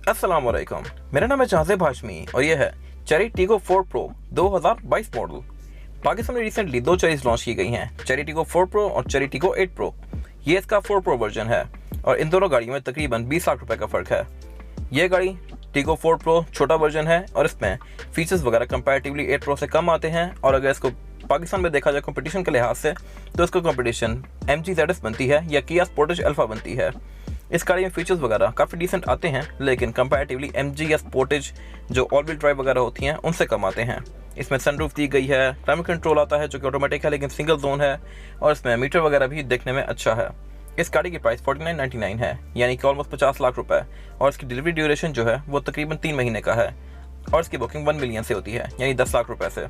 अस्सलाम वालेकुम, मेरा नाम है जहाज़ेब हाशमी और ये है cherry Tiggo 4 pro 2022 model. Pakistan में रिसेंटली दो चेरीज लॉन्च की गई हैं, चेरी टीगो 4 प्रो और चेरी टीगो 8 प्रो। ये इसका 4 प्रो वर्जन है और इन दोनों गाड़ियों में तकरीबन 20 लाख रुपए का फ़र्क है। ये गाड़ी टीगो 4 प्रो छोटा वर्जन है और इसमें फीचर्स वगैरह कंपैरेटिवली 8 प्रो से कम आते हैं। और अगर इसको पाकिस्तान में देखा जाए कंपटीशन के लिहाज से तो इसका कंपटीशन MG ZS बनती है या किया स्पोर्टेज अल्फा बनती है। इस गाड़ी में फीचर्स वगैरह काफ़ी डिसेंट आते हैं, लेकिन कंपैरेटिवली MG या स्पोर्टेज जो ऑल व्हील ड्राइव वगैरह होती हैं उनसे कम आते हैं। इसमें सनरूफ दी गई है, क्लाइमेट कंट्रोल आता है जो कि ऑटोमेटिक है लेकिन सिंगल जोन है, और इसमें मीटर वगैरह भी देखने में अच्छा है। इस गाड़ी की प्राइस 4999 है, यानी कि ऑलमोस्ट 50 लाख रुपए, और इसकी डिलीवरी ड्यूरेशन जो है वो तकरीबन 3 महीने का है और इसकी बुकिंग 1 मिलियन से होती है, यानी 10 लाख रुपए से।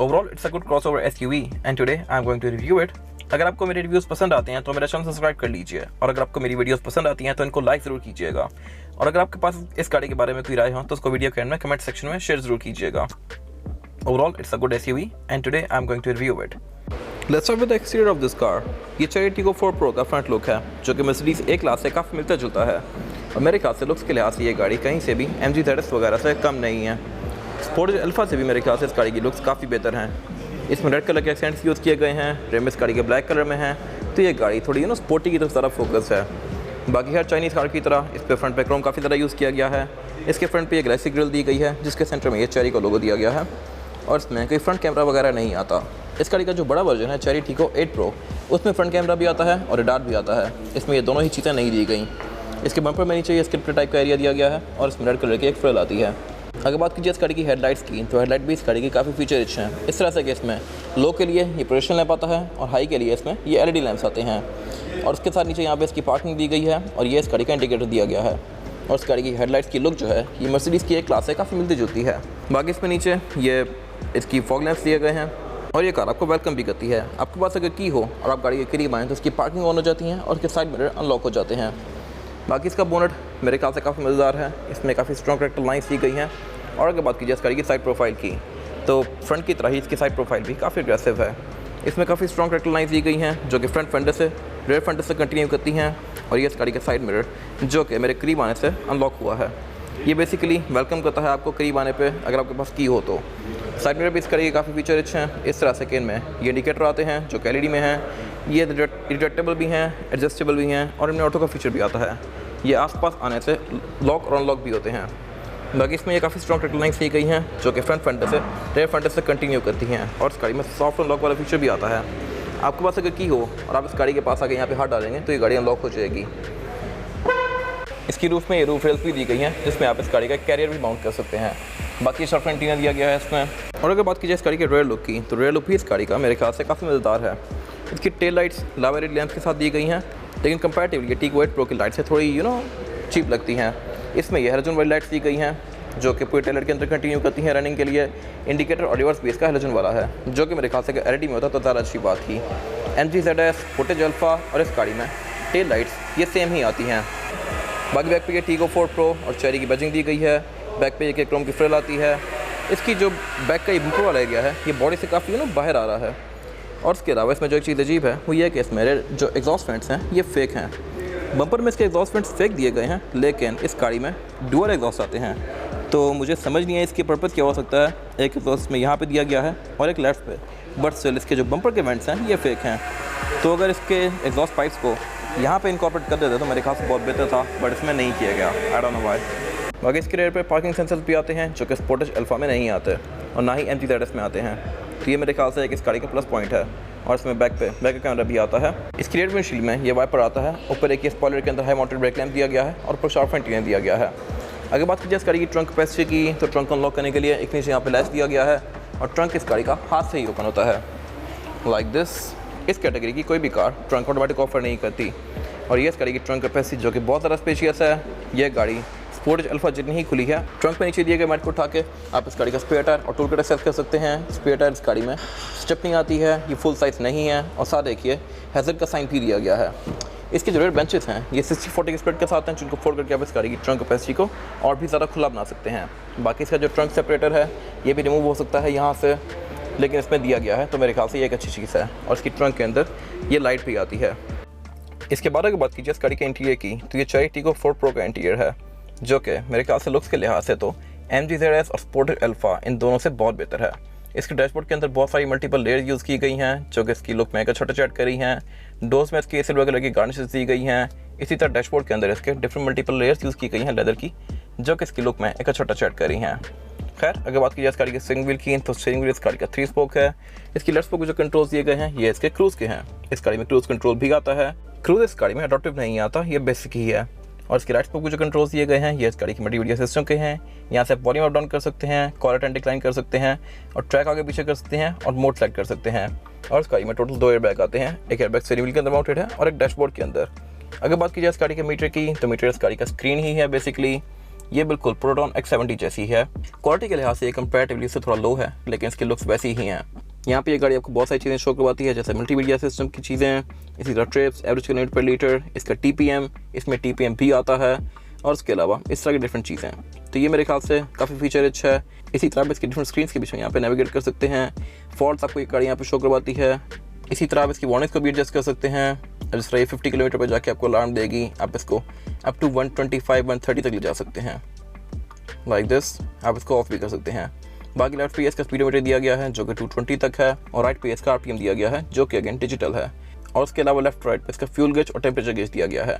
Overall it's a good crossover SUV and today I am going to review it. अगर आपको मेरे रिव्यूज़ पसंद आते हैं तो मेरा चैनल सब्सक्राइब कर लीजिए, और अगर आपको मेरी वीडियोस पसंद आती हैं तो इनको लाइक ज़रूर कीजिएगा, और अगर आपके पास इस गाड़ी के बारे में कोई राय हो तो उसको वीडियो के एंड में कमेंट सेक्शन में शेयर ज़रूर कीजिएगा। Overall it's a good SUV and today I am going to review it. Let's start with the exterior of this car. ये चेरी टीगो 4 प्रो का फ्रंट लुक है जो कि मर्सिडीज A क्लास से काफ़ी मिलता जुलता है, और मेरे ख्याल से लुक्स के लिहाज से ये गाड़ी कहीं से भी MG ZS वगैरह से कम नहीं है। स्पोर्टेज अल्फा से भी मेरे ख्याल से इस गाड़ी की लुक्स काफ़ी बेहतर हैं। इसमें रेड कलर के एक्सेंट्स यूज़ किए गए हैं, रिम इस गाड़ी के ब्लैक कलर में है, तो ये गाड़ी थोड़ी स्पोर्टी की तरफ ज़्यादा फोकस है। बाकी हर चाइनीज़ कार की तरह इस पर फ्रंट पे क्रोम काफ़ी ज़्यादा यूज़ किया गया है। इसके फ्रंट पे एक ग्लासी ग्रिल दी गई है जिसके सेंटर में ये चेरी का लोगो दिया गया है, और इसमें कोई फ्रंट कैमरा वगैरह नहीं आता। इस गाड़ी का जो बड़ा वर्जन है चेरी टीगो 8 प्रो, उसमें फ्रंट कैमरा भी आता है और रडार भी आता है। इसमें ये दोनों ही चीज़ें नहीं दी गई। इसके बम्पर में नीचे ये स्क्रिप्ट टाइप का एरिया दिया गया है और इसमें रेड कलर की एक फ्रिल आती है। अगर बात कीजिए इस गाड़ी की हेडलाइट्स की, तो हेडलाइट भी इस गाड़ी की काफ़ी फीचर रिच हैं। इस तरह से कि इसमें लो के लिए ये प्रोजेक्शन लैंप आता है और हाई के लिए इसमें ये LED लैंप्स आते हैं, और उसके साथ नीचे यहाँ पे इसकी पार्किंग दी गई है और ये इस गाड़ी का इंडिकेटर दिया गया है। और इस गाड़ी की हेडलाइट्स की लुक जो है ये मर्सिडीज़ की A क्लास से काफ़ी मिलती जुलती है। बाकी इसमें नीचे ये इसकी फॉग लैंप्स दिए गए हैं, और ये कार आपको वेलकम भी करती है। आपके पास अगर की हो और आप गाड़ी के करीब आएँ तो इसकी पार्किंग ऑन हो जाती हैं और इसके साइड मिरर अनलॉक हो जाते हैं। बाकी इसका बोनट मेरे ख्याल से काफ़ी मज़ेदार है, इसमें काफ़ी स्ट्रॉन्ग करेक्टर लाइन्स दी गई हैं। और अगर बात कीजिए इस गाड़ी की साइड प्रोफाइल की, तो फ्रंट की तरह ही इसकी साइड प्रोफाइल भी काफ़ी अग्रेसिव है। इसमें काफ़ी स्ट्रॉन्ग करेक्टर लाइन्स दी गई हैं जो कि फ्रंट फेंडर से रेयर फेंडर से कंटिन्यू करती हैं, और ये इस गाड़ी के साइड मिरर जो कि मेरे करीब आने से अनलॉक हुआ है। ये बेसिकली वेलकम करता है आपको करीब आने पे अगर आपके पास की हो तो। साइड मिरर भी इस गाड़ी के काफ़ी फीचर अच्छे हैं, इस तरह से कि इनमें ये इंडिकेटर आते हैं जो कि LED में हैं, ये डिटेक्टेबल भी हैं, एडजस्टेबल भी हैं, और इनमें ऑटो का फीचर भी आता है। ये आसपास आने से लॉक और अनलॉक भी होते हैं। बाकी इसमें ये काफ़ी स्ट्रॉन्ग करेक्टर लाइन्स दी गई हैं जो कि फ्रंट फेंडर से रेयर फेंडर से कंटिन्यू करती हैं, और इस गाड़ी में सॉफ्ट अनलॉक वाला फीचर भी आता है। आपके पास अगर की हो और आप इस गाड़ी के पास आके यहाँ पे हाथ डालेंगे तो ये गाड़ी अनलॉक हो जाएगी। इसकी रूफ में ये रूफ रेल्स भी दी गई हैं जिसमें आप इस गाड़ी का कैरियर भी माउंट कर सकते हैं। बाकी शॉर्ट एंटीना दिया गया है इसमें। और अगर बात कीजिए इस गाड़ी के रेयर लुक की, तो रेयर लुक भी इस गाड़ी का मेरे ख्याल से काफ़ी मज़ेदार है। इसकी टेल लाइट्स लावा LED लैंप्स के साथ दी गई हैं, लेकिन कंपैरेटिवली ये टीगो 8 प्रो की लाइट से थोड़ी चीप लगती हैं। इसमें ये हैलोजन वाली लाइट्स दी गई हैं जो कि पूरे टेल लाइट के अंदर कंटिन्यू करती हैं रनिंग के लिए। इंडिकेटर और रिवर्स भी इसका हैलोजन वाला है, जो कि मेरे ख्याल से LED में होता तो ज़्यादा अच्छी बात थी। MG ZS, स्पोर्टेज अल्फा और इस गाड़ी में टेल लाइट्स ये सेम ही आती हैं। बाकी बैक पे ये टीगो 4 प्रो और चेरी की बैजिंग दी गई है। बैक पे ये क्रोम की फ्रिल आती है। इसकी जो बैक का ये बम्पर वाला एरिया है ये बॉडी से काफ़ी बाहर आ रहा है। और इसके अलावा इसमें जो एक चीज़ अजीब है वो ये है कि इसमें जो एग्जॉस्ट फैंट्स हैं ये फेक हैं। बम्पर में इसके एग्जॉस्ट फैंट्स फेक दिए गए हैं, लेकिन इस गाड़ी में डुअल एग्जॉस्ट आते हैं, तो मुझे समझ नहीं है इसकी पर्पज़ क्या हो सकता है। एक एग्जॉस्ट में यहाँ पे दिया गया है और एक लेफ्ट पे, बट स्टिल इसके जो बम्पर के वेंट्स हैं ये फेक हैं। तो अगर इसके एग्जॉस्ट पाइप्स को यहाँ पे इनकॉर्पोरेट कर देते तो मेरे ख्याल से बहुत बेहतर था, बट इसमें नहीं किया गया। I don't know why. बाकी इसके रेयर पे पार्किंग सेंसर्स भी आते हैं जो कि स्पोर्टेज अल्फा में नहीं आते और ना ही MG ZS में आते हैं, तो ये मेरे ख्याल से एक इस गाड़ी का प्लस पॉइंट है। और इसमें बैक का कैमरा भी आता है। इसकी रेयर विंडशील्ड में ये वाइपर आता है, ऊपर एक स्पॉइलर के अंदर हाई माउंटेड ब्रेक लैंप दिया गया है और ऊपर शार्प एंटीना दिया गया है। अगर बात कीजिए इस गाड़ी की ट्रंक कैपेसिटी की, तो ट्रंक अनलॉक करने के लिए एक नीचे यहाँ पे लैच दिया गया है, और ट्रंक इस गाड़ी का हाथ से ही ओपन होता है लाइक दिस। इस कैटेगरी की कोई भी कार ट्रंक ऑटोमेटिक ऑफर नहीं करती, और ये इस गाड़ी की ट्रंक कैपेसिटी जो कि बहुत ज़्यादा स्पेशियस है। ये गाड़ी स्पोर्टेज अल्फा जितनी ही खुली है। ट्रंक पे नीचे दिए गए मैट को उठा के आप इस गाड़ी का स्पेयर टायर और टूल किट एक्सेस कर सकते हैं। स्पेयर टायर इस गाड़ी में स्टेपनी आती है, ये फुल साइज़ नहीं है, और साथ देखिए हैज़र्ड का साइन भी दिया गया है। इसके जो रेयर बेंचेस हैं ये 60-40 के स्प्लिट के साथ हैं, जिनको फोल्ड करके आप इस गाड़ी की ट्रंक कैपेसिटी को और भी ज़्यादा खुला बना सकते हैं। बाकी इसका जो ट्रंक सेपरेटर है ये भी रिमूव हो सकता है यहाँ से, लेकिन इसमें दिया गया है, तो मेरे ख्याल से ये एक अच्छी चीज़ है। और इसकी ट्रंक के अंदर ये लाइट भी आती है। इसके बाद अगर बात कीजिए इस गाड़ी के इंटीरियर की, तो ये चेरी टीगो 4 प्रो का इंटीरियर है। जो कि मेरे ख्याल से लुक्स के लिहाज से तो MG ZS और स्पोर्टेज अल्फा इन दोनों से बहुत बेहतर है। इसके डैशबोर्ड के अंदर बहुत सारी मल्टीपल लेयर्स यूज़ की गई हैं जो कि इसकी लुक में एक छोटा चैट करी हैं। डोर्स में इसकी सिल्वर कलर की गार्निशेस दी गई हैं। इसी तरह डैशबोर्ड के अंदर इसके डिफरेंट मल्टीपल लेयर्स यूज़ की गई हैं लेदर की, जो कि इसकी लुक में एक छोटा चैट करी हैं। खैर, अगर बात की जाए इस गाड़ी के स्टीयरिंग व्हील की, तो स्टीयरिंग व्हील इस गाड़ी का 3 स्पोक है। इसकी लेफ्ट स्पोक जो कंट्रोल्स दिए गए हैं ये इसके क्रूज़ के हैं। इस गाड़ी में क्रूज़ कंट्रोल भी आता है। क्रूज़ इस गाड़ी में अडॉप्टिव नहीं आता, ये बेसिक ही है। और इसके राइट स्पोक को जो कंट्रोल्स दिए गए हैं ये इस गाड़ी की मल्टीमीडिया सिस्टम के हैं। यहाँ से आप वॉल्यूम अप डाउन कर सकते हैं, कॉलर एंड डिक्लाइन कर सकते हैं और ट्रैक आगे पीछे कर सकते हैं और मोड सेलेक्ट कर सकते हैं। और इस गाड़ी में टोटल 2 एयरबैग आते हैं, एक एयरबैग स्टीयरिंग व्हील के अंदर माउंटेड है और एक डैशबोर्ड के अंदर। अगर बात की जाए इस गाड़ी के मीटर की, तो मीटर इस गाड़ी का स्क्रीन ही है। बेसिकली ये बिल्कुल प्रोटॉन X70 जैसी है। क्वालिटी के लिहाज से ये कंपैरेटिवली से थोड़ा लो है, लेकिन इसके लुक्स वैसी ही हैं। यहाँ पे ये गाड़ी आपको बहुत सारी चीज़ें शो करवाती है, जैसे मल्टीमीडिया सिस्टम की चीज़ें, इसी तरह ट्रिप्स, एवरेज किलोमीटर पर लीटर, इसका TPM, इसमें TPM भी आता है और उसके अलावा इस तरह की डिफरेंट चीज़ें। तो ये मेरे ख्याल से काफ़ी फीचर रिच है। इसी तरह आप इसकी डिफरेंट स्क्रीन के बीच में यहाँ पे नेविगेट कर सकते हैं। फॉल्ट्स आपको ये गाड़ी यहाँ पे शो करवाती है। इसी तरह आप इसकी वार्निंग्स को भी एडजस्ट कर सकते हैं। जिस तरह ये 50 किलोमीटर पर जाके आपको अलार्म देगी, आप इसको अप टू 125-130 तक ले जा सकते हैं। लाइक दिस आप इसको ऑफ भी कर सकते हैं। बाकी लेफ्ट PS का स्पीडोमीटर दिया गया है जो कि 220 तक है और राइट PS का RPM दिया गया है जो कि अगेन डिजिटल है। और उसके अलावा लेफ्ट राइट पे इसका फ्यूल गेज और टेम्परेचर गेज दिया गया है।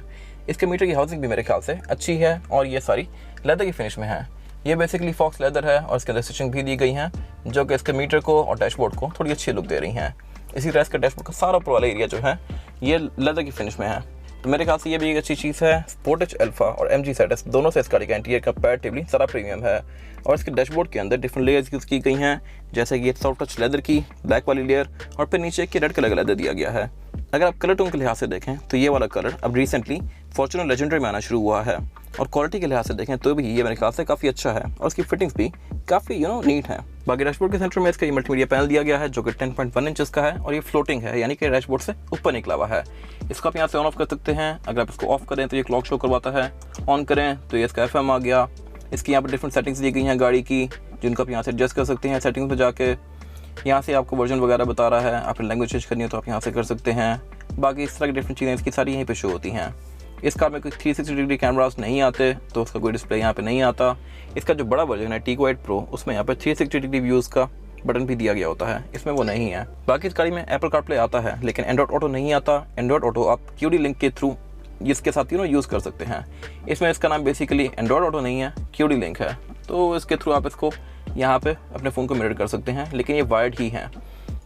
इसके मीटर की हाउसिंग भी मेरे ख्याल से अच्छी है और ये सारी लेदर की फिनिश में है। ये बेसिकली फॉक्स लेदर है और इसके अंदर स्टिचिंग भी दी गई हैं जो कि इसके मीटर को और डैशबोर्ड को थोड़ी अच्छी लुक दे रही हैं। इसी तरह इसका डैशबोर्ड का सारा ऊपर वाला एरिया जो है ये लेदर की फिनिश में है। तो मेरे ख्याल से ये भी एक अच्छी चीज़ है। स्पोर्टेज अल्फा और MG ZS दोनों से इस गाड़ी का इंटीरियर कंपैरेटिवली सारा प्रीमियम है और इसके डैशबोर्ड के अंदर डिफरेंट लेयर्स यूज़ की गई हैं, जैसे कि ये सॉफ्ट टच लेदर की ब्लैक वाली लेयर और फिर नीचे की रेड कलर का लेदर दिया गया है। अगर आप कलर टोन के लिहाज से देखें तो ये वाला कलर अब रिसेंटली फॉर्च्यूनर लेजेंडरी में आना शुरू हुआ है और क्वालिटी के लिहाज से देखें तो भी ये मेरे ख्याल से काफ़ी अच्छा है और उसकी फिटिंग्स भी काफ़ी नीट है। बाकी डैशबोर्ड के सेंटर में इसका ये मल्टीमीडिया पैनल दिया गया है जो कि 10.1 इंचेस का है और ये फ्लोटिंग है, यानी कि डैशबोर्ड से ऊपर निकला हुआ है। इसको आप यहाँ से ऑन ऑफ कर सकते हैं। अगर आप इसको ऑफ करें तो ये क्लॉक शो करवाता है, ऑन करें तो ये इसका FM आ गया। इसकी यहाँ पर डिफरेंट सेटिंग्स दी गई हैं गाड़ी की, जिनको आप यहाँ से एडजस्ट कर सकते हैं। सेटिंग्स में जाके यहाँ से आपको वर्जन वगैरह बता रहा है, आपने लैंग्वेज चेंज करनी है तो आप यहाँ से कर सकते हैं। बाकी इस तरह की डिफरेंट चीज़ें इसकी सारी यहीं पे शो होती हैं। इस कार में कोई 360 डिग्री कैमरास नहीं आते तो उसका कोई डिस्प्ले यहाँ पे नहीं आता। इसका जो बड़ा वर्जन है Tigo 8 Pro उसमें यहाँ पे 360 डिग्री व्यूज़ का बटन भी दिया गया होता है, इसमें वो नहीं है। बाकी इस गाड़ी में Apple CarPlay आता है लेकिन Android Auto नहीं आता। Android Auto आप QD लिंक के थ्रू इसके साथ यूज़ कर सकते हैं। इसमें इसका नाम बेसिकली Android Auto नहीं है, QD लिंक है, तो इसके थ्रू आप इसको यहाँ पे अपने फ़ोन को मिरर कर सकते हैं, लेकिन ये वायर्ड ही है।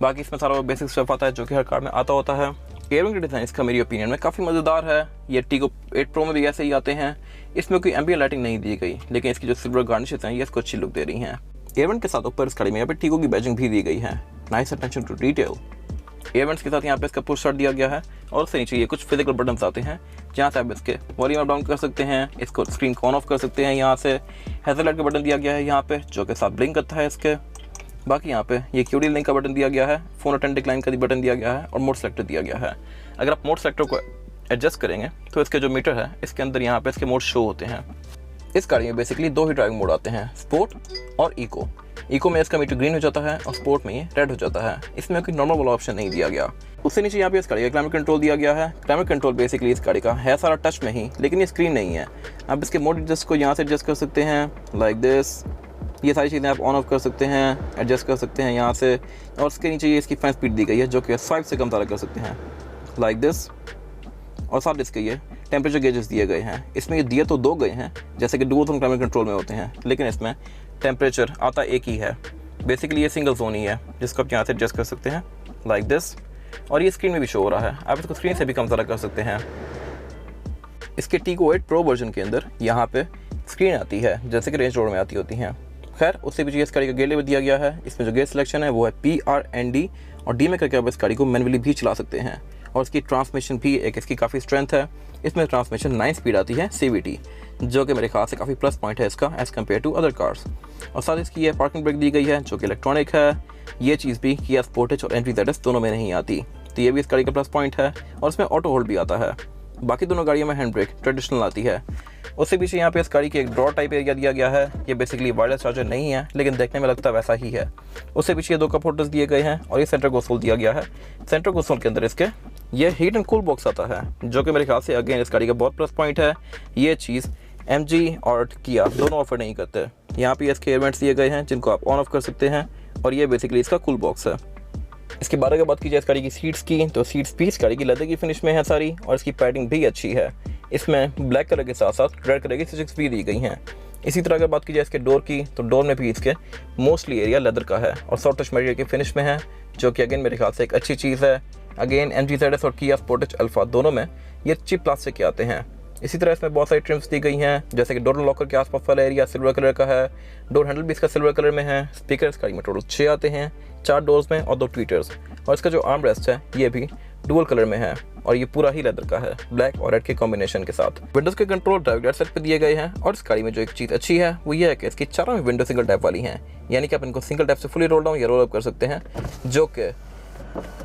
बाकी इसमें सारा बेसिक स्टफ आता है जो कि हर कार में आता होता है। एयरबैग का डिज़ाइन इसका मेरी ओपिनियन में काफ़ी मज़ेदार है। ये Tigo 8 Pro में भी ऐसे ही आते हैं। इसमें कोई एम्बिएंट लाइटिंग नहीं दी गई, लेकिन इसकी जो सिल्वर गार्निशेस हैं ये इसको अच्छी लुक दे रही हैं। एयरबैग के साथ ऊपर इस गाड़ी में यहाँ पे Tigo की बैजिंग भी दी गई है। Nice attention to detail. Airbags के साथ यहाँ पे इसका पुश स्टार्ट दिया गया है और उससे नीचे ये कुछ फिजिकल बटन्स आते हैं जहाँ से आप इसके वॉल्यूम अप डाउन कर सकते हैं, इसको स्क्रीन को ऑन ऑफ कर सकते हैं। यहाँ से हेडलाइट का बटन दिया गया है यहाँ पे जो कि साथ ब्लिंक करता है इसके। बाकी यहाँ पे ये QD लिंक का बटन दिया गया है, फोन अटेंड डिक्लाइन का भी बटन दिया गया है और मोड सेलेक्टर दिया गया है। अगर आप मोड सेलेक्टर को एडजस्ट करेंगे तो इसके जो मीटर है इसके अंदर यहाँ पे इसके मोड शो होते हैं। इस गाड़ी में बेसिकली 2 ही ड्राइविंग मोड आते हैं, स्पोर्ट और इको। इको में इसका मीटर ग्रीन हो जाता है और स्पोर्ट में ये रेड हो जाता है। इसमें कोई नॉर्मल वाला ऑप्शन नहीं दिया गया। उससे नीचे यहाँ पे इस गाड़ी का क्लाइमेट कंट्रोल दिया गया है। क्लाइमेट कंट्रोल बेसिकली इस गाड़ी का है सारा टच में ही, लेकिन ये स्क्रीन नहीं है। आप इसके मोड एडजस्ट को यहाँ से एडजस्ट कर सकते हैं लाइक दिस। ये सारी चीज़ें आप ऑन ऑफ कर सकते हैं, एडजस्ट कर सकते हैं यहाँ से। और उसके नीचे ये इसकी फैन स्पीड दी गई है जो कि 5 से कम ज़्यादा कर सकते हैं लाइक दिस। और साथ इसके ये टेम्परेचर गेजेस दिए गए हैं। इसमें ये दिए तो 2 गए हैं जैसे कि डुअल जोन क्लाइमेट कंट्रोल में होते हैं, लेकिन इसमें टेम्परेचर आता एक ही है। बेसिकली ये सिंगल जोन ही है जिसको आप यहाँ से एडजस्ट कर सकते हैं लाइक दिस। और ये स्क्रीन में भी शो हो रहा है, आप इसको स्क्रीन से भी कम ज़्यादा कर सकते हैं। इसके Tigo 8 Pro वर्जन के अंदर यहाँ पे स्क्रीन आती है जैसे कि रेंज रोवर में आती होती हैं। खैर, उससे भी इस गाड़ी का गियर लेवल दिया गया है। इसमें जो गियर सिलेक्शन है वो है PRND और D में करके आप इस गाड़ी को मैनुअली भी चला सकते हैं। और इसकी ट्रांसमिशन भी एक इसकी काफ़ी स्ट्रेंथ है। इसमें ट्रांसमिशन 9 स्पीड आती है CVT, जो कि मेरे ख्याल से काफ़ी प्लस पॉइंट है इसका as compare to other cars. और साथ इसकी ये पार्किंग ब्रेक दी गई है जो कि इलेक्ट्रॉनिक है। ये चीज़ भी Kia Sportage और MG ZS दोनों में नहीं आती, तो ये भी इस गाड़ी का प्लस पॉइंट है। और इसमें ऑटो होल्ड भी आता है। बाकी दोनों गाड़ियों में हैंड ब्रेक ट्रेडिशनल आती है। उससे पीछे यहाँ पे इस गाड़ी की एक ड्रॉ टाइप एरिया दिया गया है। ये बेसिकली वायरलेस चार्जर नहीं है, लेकिन देखने में लगता वैसा ही है। उससे पीछे 2 कप होल्डर्स दिए गए हैं और ये सेंटर कंसोल दिया गया है। सेंटर कंसोल के अंदर इसके ये हीट एंड कूल बॉक्स आता है जो कि मेरे ख्याल से अगेन इस गाड़ी का बहुत प्लस पॉइंट है। ये चीज़ MG और किया दोनों ऑफर नहीं करते। यहाँ पे इसके एयर वेंट्स दिए गए हैं जिनको आप ऑन ऑफ कर सकते हैं और ये बेसिकली इसका कूल बॉक्स है। इसके बारे में बात की जाए इस गाड़ी की सीट्स की, तो सीट्स भी इस गाड़ी की लेदर की फिनिश में है सारी, और इसकी पैडिंग भी अच्छी है। इसमें ब्लैक कलर के साथ साथ रेड कलर की स्टिचेस भी दी गई हैं। इसी तरह अगर बात की जाए इसके डोर की, तो डोर में भी इसके मोस्टली एरिया लेदर का है और सॉफ्ट टच मटेरियल की फिनिश में है, जो कि अगेन मेरे ख्याल से एक अच्छी चीज़ है। अगेन MG ZS और किया स्पोर्टेज अल्फा दोनों में ये चिप प्लास्टिक के आते हैं। इसी तरह इसमें बहुत सारी ट्रिम्स दी गई हैं, जैसे कि डोर लॉकर के आसपास वाला एरिया सिल्वर कलर का है, डोर हैंडल भी इसका सिल्वर कलर में है। स्पीकर इस गाड़ी में टोटल 6 आते हैं, 4 डोर्स में और 2 ट्वीटर्स, और इसका जो आर्म रेस्ट है ये भी डुअल कलर में है और ये पूरा ही लेदर का है, ब्लैक और रेड के कॉम्बिनेशन के साथ। विंडोज के कंट्रोल ड्राइवर साइड पे दिए गए हैं, और इस गाड़ी में जो एक चीज़ अच्छी है वो ये है कि इसकी चारों में विंडो सिंगल टैप वाली हैं, यानी कि आप इनको सिंगल टैप से फुली रोल डाउन या रोल अप कर सकते हैं, जो कि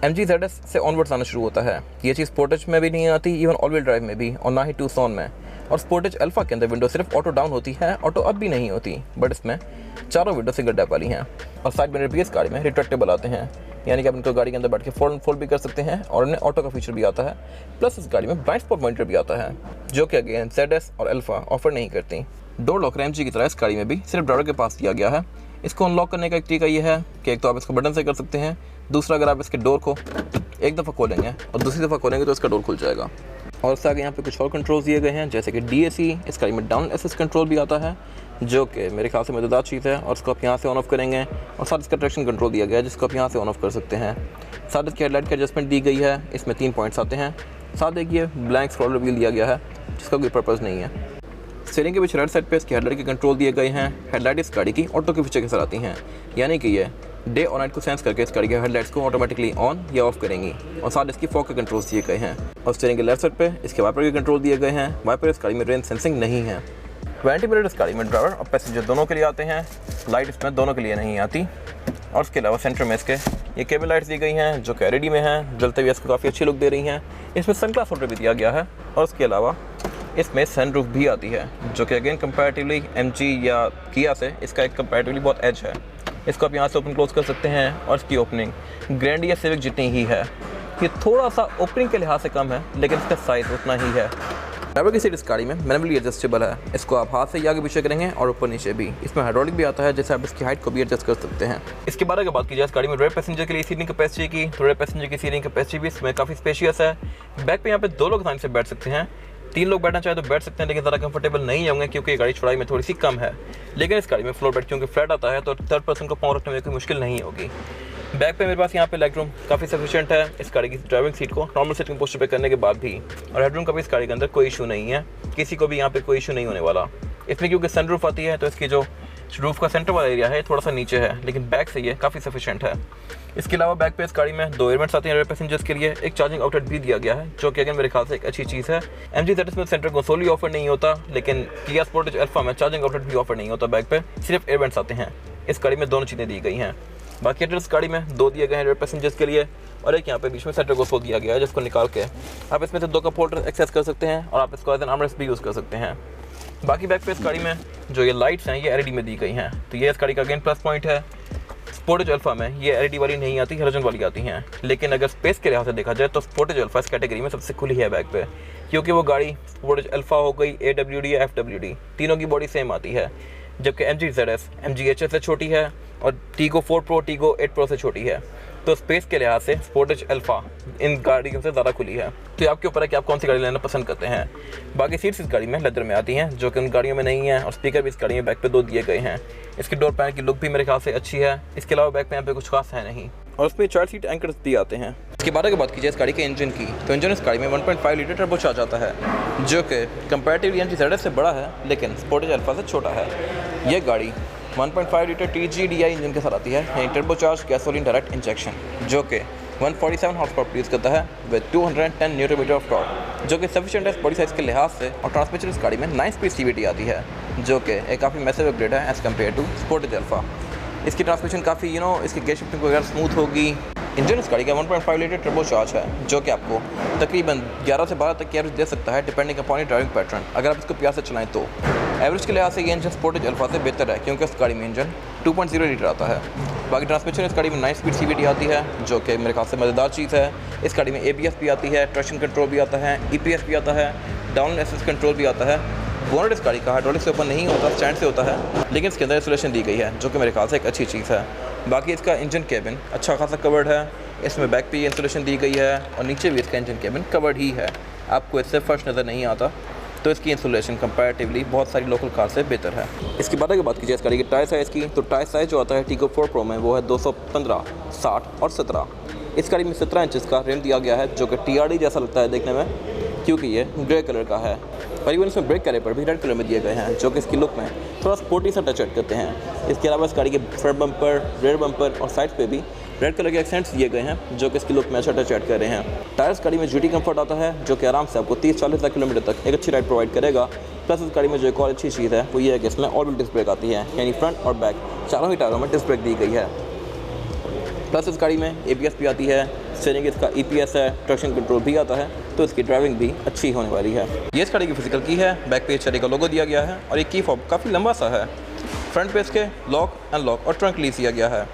MG ZS से ऑनवर्ड्स आना शुरू होता है। ये चीज़ स्पोर्टेज में भी नहीं आती, इवन ऑल व्हील ड्राइव में भी, और ना ही टूसॉन में। और स्पोर्टेज अल्फा के अंदर विंडो सिर्फ ऑटो डाउन होती है, ऑटो अप भी नहीं होती, बट इसमें चारों विंडो सिंगल टैप वाली हैं। और साइड मिरर भी इस गाड़ी में रिट्रैक्टेबल आते हैं, यानी कि आप इनको गाड़ी के अंदर बैठ के फोल्ड भी कर सकते हैं, और इन्हें ऑटो का फीचर भी आता है। प्लस इस गाड़ी में ब्लाइंड स्पॉट मॉनिटर भी आता है, जो कि अगेन ZS और अल्फा ऑफर नहीं करती। डोर लॉकर MG की तरह इस गाड़ी में भी सिर्फ ड्राइवर के पास दिया गया है। इसको अनलॉक करने का एक तरीका ये है कि एक तो आप इसको बटन से कर सकते हैं, दूसरा अगर आप इसके डोर को एक दफ़ा खोलेंगे और दूसरी दफ़ा खोलेंगे तो इसका डोर खुल जाएगा। और उससे आगे यहाँ पे कुछ और कंट्रोल्स दिए गए हैं, जैसे कि DAC, इस गाड़ी में डाउन असिस्ट कंट्रोल भी आता है, जो कि मेरे ख्याल से मज़ेदार चीज़ है, और उसको आप यहाँ से ऑन ऑफ करेंगे। और साथ इसका ट्रैक्शन कंट्रोल दिया गया है, जिसको आप यहाँ से ऑन ऑफ कर सकते हैं। साथ इसकी हेडलाइट की एडजस्टमेंट दी गई है, इसमें 3 पॉइंट्स आते हैं। साथ एक ये ब्लैंक स्क्रॉलर व्हील दिया गया है, जिसका कोई पर्पज़ नहीं है। स्टीयरिंग के पीछे राइट साइड पे इसकी हेडलाइट के कंट्रोल दिए गए हैं। हेडलाइट इस गाड़ी की ऑटो के फीचर के साथ आती हैं, यानी कि ये डे और नाइट को सेंस करके इस गाड़ी के हेडलाइट्स को ऑटोमेटिकली ऑन या ऑफ करेंगी। और साथ इसकी फॉग के कंट्रोल्स दिए गए हैं। और स्टीयरिंग के लेफ्ट साइड पे इसके वाइपर के कंट्रोल दिए गए हैं। वाइपर इस गाड़ी में रेन सेंसिंग नहीं है। वारंटी पीरियड इस गाड़ी में ड्राइवर और पैसेंजर दोनों के लिए आते हैं। लाइट इसमें दोनों के लिए नहीं आती। और उसके अलावा सेंटर में इसके ये केबल लाइट्स दी गई हैं, जो कि LED में हैं, जलते हुए इसको काफ़ी अच्छी लुक दे रही हैं। इसमें सनग्लास होल्डर भी दिया गया है, और उसके अलावा इसमें सनरूफ भी आती है, जो कि अगेन कंपैरेटिवली MG या किया से इसका एक कंपैरेटिवली बहुत एज है। इसको आप यहाँ से ओपन क्लोज कर सकते हैं, और इसकी ओपनिंग ग्रैंड या सिविक जितनी ही है। ये थोड़ा सा ओपनिंग के लिहाज से कम है, लेकिन इसका साइज़ उतना ही है। ड्राइवर की सीट इस गाड़ी में मैनुअली एडजस्टेबल है। इसको आप हाथ से ही आगे पीछे करेंगे और ऊपर नीचे भी। इसमें हाइड्रोलिक भी आता है, जैसे आप इसकी हाइट को भी एडजस्ट कर सकते हैं। इसके बारे में बात की जाए इस गाड़ी में रेयर पैसेंजर के लिए सीटिंग कैपेसिटी की, तो रेयर पैसेंजर की सीटिंग कैपेसिटी भी इसमें काफ़ी स्पेशियस है। बैक पे यहाँ पे 2 लोग आसानी से बैठ सकते हैं, 3 लोग बैठना चाहे तो बैठ सकते हैं, लेकिन ज़्यादा कंफर्टेबल नहीं होंगे क्योंकि ये गाड़ी चौड़ाई में थोड़ी सी कम है। लेकिन इस गाड़ी में फ्लोर बेड क्योंकि फ्लैट आता है, तो थर्ड पर्सन को पाँव रखने में कोई मुश्किल नहीं होगी। बैक पे मेरे पास यहाँ पे लेग रूम काफ़ी सफिशिएंट है इस गाड़ी की ड्राइविंग सीट को नॉर्मल सिटिंग पोस्टर पे करने के बाद भी। और हेडरूम का भी इस गाड़ी के अंदर कोई इशू नहीं है, किसी को भी यहाँ पे कोई इशू नहीं होने वाला। इसमें क्योंकि सनरूफ आती है, तो इसकी जो रूफ का सेंटर वाला एरिया है थोड़ा सा नीचे है, लेकिन बैक से ये काफ़ी सफिशिएंट है। इसके अलावा बैक पे इस गाड़ी में 2 एयरवेंट्स आते हैं रेयर पैसेंजर्स के लिए। एक चार्जिंग आउटलेट भी दिया गया है, जो कि अगेन मेरे ख्याल से एक अच्छी चीज़ है। MG ZS में सेंटर कंसोल ऑफर नहीं होता, लेकिन किया स्पोर्टेज अल्फा में चार्जिंग आउटलेट भी ऑफर नहीं होता। बैक पे सिर्फ एयरवेंट्स आते हैं। इस गाड़ी में दोनों चीज़ें दी गई हैं। बाकी एड्रेस गाड़ी में 2 दिए गए हैं रेयर पैसेंजर्स के लिए, और एक यहाँ पे बीच में सेंटर कंसोल दिया गया है, जिसको निकाल के आप इसमें से 2 कप होल्डर एक्सेस कर सकते हैं, और आप इसको एज एन आर्मरेस्ट भी यूज़ कर सकते हैं। बाकी बैक पे इस गाड़ी में जो ये लाइट्स हैं ये LED में दी गई हैं, तो ये इस गाड़ी का अगेन प्लस पॉइंट है। स्पोर्टेज अल्फा में ये LED वाली नहीं आती, हेलोजन वाली आती हैं। लेकिन अगर स्पेस के लिहाज से देखा जाए तो स्पोर्टेज अल्फा इस कैटेगरी में सबसे खुली है बैक पे, क्योंकि वो गाड़ी स्पोर्टेज अल्फा हो गई, AWD या FWD, तीनों की बॉडी सेम आती है। जबकि MG ZS MG HS से छोटी है, और टीगो 4 प्रो टीगो 8 प्रो से छोटी है। तो स्पेस के लिहाज से स्पोर्टेज अल्फा इन गाड़ियों से ज़्यादा खुली है। तो ये आपके ऊपर है कि आप कौन सी गाड़ी लेना पसंद करते हैं। बाकी सीट्स इस गाड़ी में लेदर में आती हैं, जो कि उन गाड़ियों में नहीं है, और स्पीकर भी इस गाड़ी में बैक पे 2 दिए गए हैं। इसकी डोर पैनल की लुक भी मेरे ख्याल से अच्छी है। इसके अलावा बैक पे यहाँ पे कुछ खास है नहीं, और उसमें 4 सीट एंकर्स भी आते हैं। इसके बारे में बात की जाए इस गाड़ी के इंजन की, तो इंजन इस गाड़ी में 1.5 लीटर टर्बो चार्ज आता है, जो कि कंपैरेटिवली MG ZS से बड़ा है, लेकिन स्पोर्टेज अल्फा से छोटा है। यह गाड़ी 1.5 लीटर TGDI इंजन के साथ आती है, यानी turbo charge gasoline direct injection, जो कि 147 हॉर्स पावर प्रोड्यूस करता है with 210 newton metre of torque, जो कि सफिशिएंट है बॉडी साइज के लिहाज से। और ट्रांसमिशन इस गाड़ी में 9 स्पीड CVT आती है, जो कि एक काफ़ी मैसिव अपग्रेड है as compare to Sportage Alpha. इसकी ट्रांसमिशन काफ़ी इसकी गेयर शिफ्टिंग वगैरह स्मूथ होगी। इंजन इस गाड़ी का 1.5 लीटर टर्बो चार्ज है, जो कि आपको तकरीबन 11 से 12 तक की एवरेज दे सकता है, depending upon your driving pattern. अगर आप इसको प्यार से चलाएं तो एवरेज के लिहाज से ये इंजन स्पोर्टेज अल्फा से बेहतर है, क्योंकि इस गाड़ी में इंजन 2.0 लीटर आता है। बाकी ट्रांसमिशन इस गाड़ी में 9 स्पीड CVT आती है, जो कि मेरे ख्याल से मज़ेदार चीज़ है। इस गाड़ी में ABS भी आती है, ट्रैक्शन कंट्रोल भी आता है, EPS भी आता है, डाउन असिस्ट कंट्रोल भी आता है, बोनट इस गाड़ी का हाइड्रोलिक से ओपन नहीं होता, स्टैंड से होता है, लेकिन इसके अंदर इंसुलेशन दी गई है जो कि मेरे ख्याल से एक अच्छी चीज़ है। बाकी इसका इंजन केबिन अच्छा खासा कवर्ड है, इसमें बैक पे इंसुलेशन दी गई है और नीचे भी इसका इंजन केबिन कवर्ड ही है, आपको इससे फर्श नज़र नहीं आता। तो इसकी इंसुलेशन कंपैरेटिवली बहुत सारी लोकल कार से बेहतर है। इसकी बात की जाए इस गाड़ी के टायर साइज़ की, तो टायर साइज़ जो आता है टीगो 4 प्रो में वो है 215, 60 और 17। इस गाड़ी में 17 इंचज़ का रिम दिया गया है जो कि TRD जैसा लगता है देखने में, क्योंकि ये ग्रे कलर का है। और इवन इसमें ब्रेक कैलिपर भी रेड कलर में दिए गए हैं जो कि इसकी लुक में थोड़ा स्पोर्टी सा टच ऐड करते हैं। इसके अलावा इस गाड़ी के फ्रंट बम्पर, रेयर बम्पर और साइड पे भी रेड कलर के एक्सेंट्स दिए गए हैं जो कि इसकी लुक में अच्छा टच ऐड कर रहे हैं। टायर्स गाड़ी में GT कंफर्ट आता है जो कि आराम से आपको 30-40 किलोमीटर तक एक अच्छी राइड प्रोवाइड करेगा। प्लस इस गाड़ी में जो एक और अच्छी चीज़ है वो ये है कि इसमें ऑल व्हील डिस्क ब्रेक आती है, यानी फ्रंट और बैक चारों ही टायरों में डिस्क ब्रेक दी गई है। प्लस इस गाड़ी में ABS भी आती है, स्टीयरिंग इसका EPS है, ट्रैक्शन कंट्रोल भी आता है, तो इसकी ड्राइविंग भी अच्छी होने वाली है। ये इस गाड़ी की फिजिकल की है, बैक पे चेरी का लोगो दिया गया है और ये की फॉब काफ़ी लंबा सा है। फ्रंट पे इसके लॉक, अनलॉक और ट्रंक लीज दिया गया है।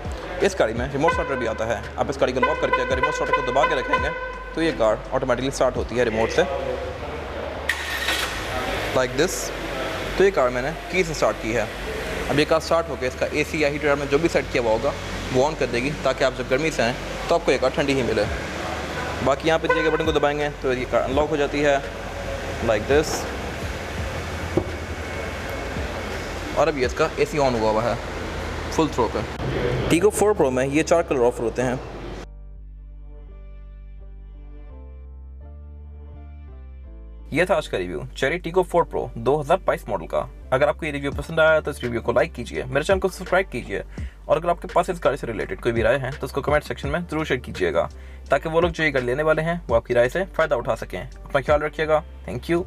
इस गाड़ी में रिमोट स्टार्टर भी आता है, आप इस गाड़ी को लॉक करके अगर रिमोट स्टार्टर को दबा के रखेंगे तो ये कार ऑटोमेटिकली स्टार्ट होती है रिमोट से, लाइक दिस। तो ये कार मैंने की से स्टार्ट की है। अब ये कार स्टार्ट होकर इसका AC या हीटर में जो भी सेट किया हुआ होगा वो ऑन कर देगी, ताकि आप जब गर्मी से आएँ तो आपको ये कार ठंडी ही मिले। बाकी यहाँ पे दिए गए बटन को दबाएंगे तो ये कार अनलॉक हो जाती है, लाइक दिस। और अब ये इसका AC ऑन हुआ है फुल थ्रो पे। टीगो 4 प्रो में ये 4 कलर ऑफर होते हैं। यह था आज का review cherry Tiggo 4 pro 2022 model का। अगर आपको ये रिव्यू पसंद आया तो इस रिव्यू को लाइक कीजिए, मेरे चैनल को सब्सक्राइब कीजिए, और अगर आपके पास इस गाड़ी से रिलेटेड कोई भी राय है तो उसको कमेंट सेक्शन में जरूर शेयर कीजिएगा, ताकि वो लोग जो ये गाड़ी लेने वाले हैं वो आपकी राय से फ़ायदा उठा सकें। अपना ख्याल रखिएगा। Thank you.